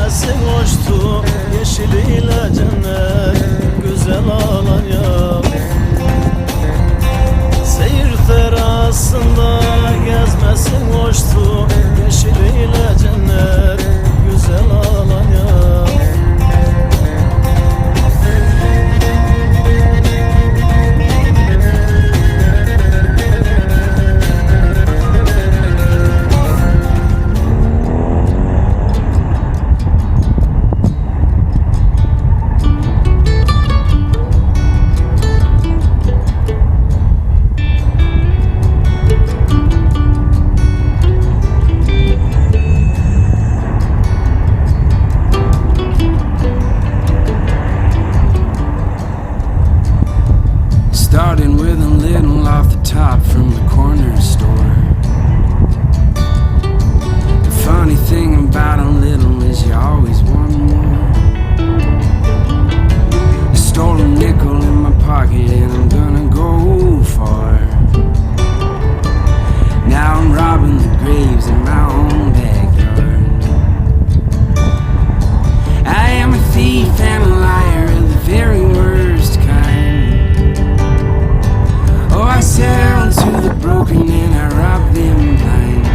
gezmesin hoştu, yeşiliyle cennet, güzel Alanya. Seyir terasında gezmesin hoştu, yeşiliyle cennet, güzel Alanya. Starting with a little off the top from the corner store. The funny thing about a little is you always want more. I stole a nickel in my pocket and I'm gonna go far. Now I'm robbing the graves in my own backyard. I am a thief and a liar of the very worst kind. Oh, I sell to the broken and I rob them blind.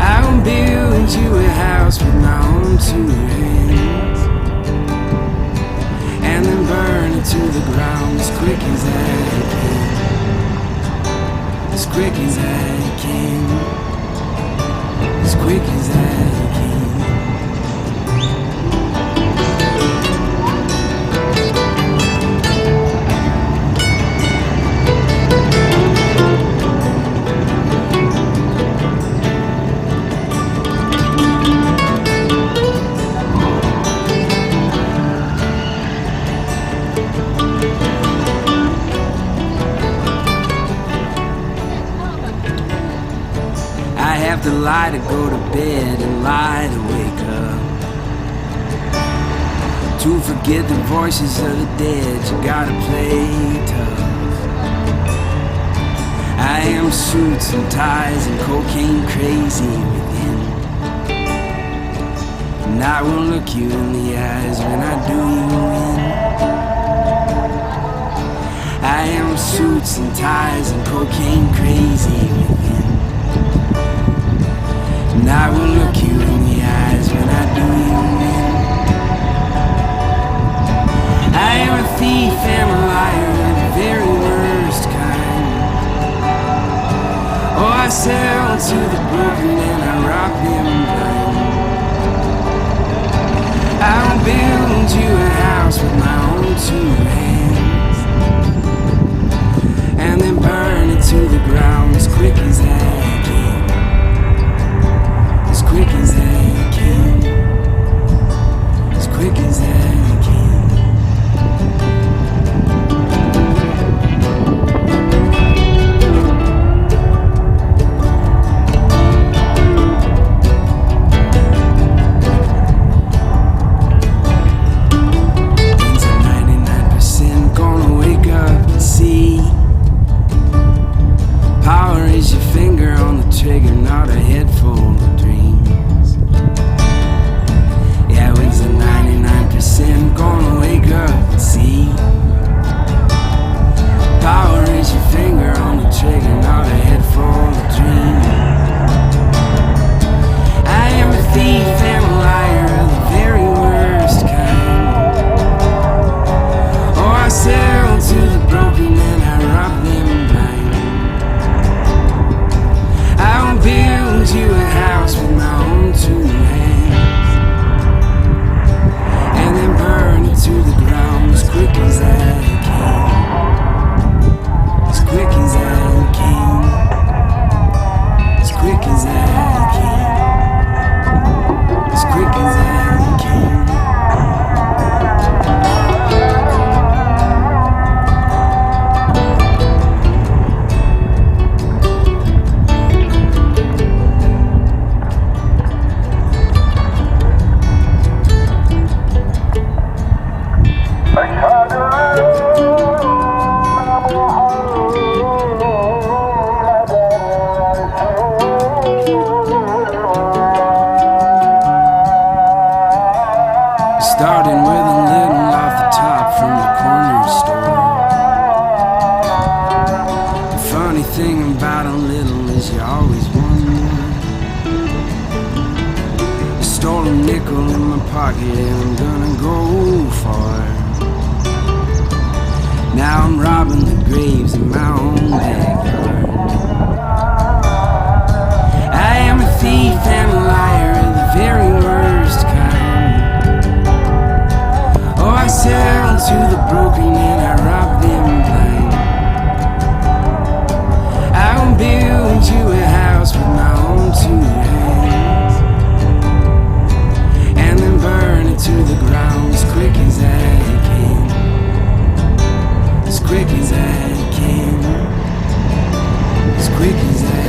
I will build you a house with my own two hands, and then burn it to the ground as quick as I can. As quick as I can. As quick as I can. I have to lie to go to bed and lie to wake up. To forget the voices of the dead, you gotta play tough. I am suits and ties and cocaine crazy within, and I will look you in the eyes when I do you in. I am suits and ties and cocaine crazy within, and I will look you in the eyes when I do you in. I am a thief and a liar of the very worst kind. Oh, I sell to the broken and I rob them blind. I will build you a house with my own two hands, and then burn it to the ground as quick as I can. As quick as I can. As quick as I can. Power is your finger on the trigger, not a head full of dreams. Yeah, when's the 99% gonna wake up and see? Power is your finger on the trigger, not a head full of dreams. I am a thief and a liar of the very worst kind. Oh, I sell to the broken and I rob them blind. I will build you a house with my own two hands, and then burn it to the ground as quick as I can. As quick as I thing about a little is you always want more. You stole a nickel in my pocket and I'm gonna go far. Now I'm robbing the graves in my own backyard. I am a thief and a liar of the very worst kind. Oh, I sell to the broken and I rob them blind. I will build you a house with my own two hands, and then burn it to the ground as quick as I can. As quick as I can. As quick as I can.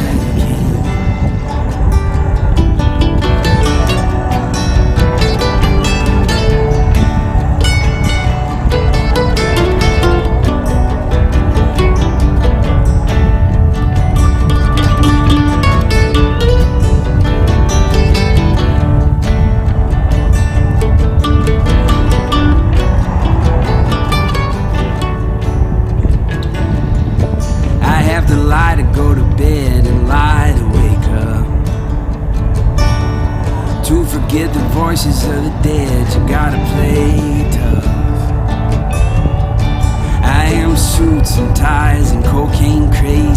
Lie to go to bed and lie to wake up. To forget the voices of the dead, you gotta play tough. I am suits and ties and cocaine crazy.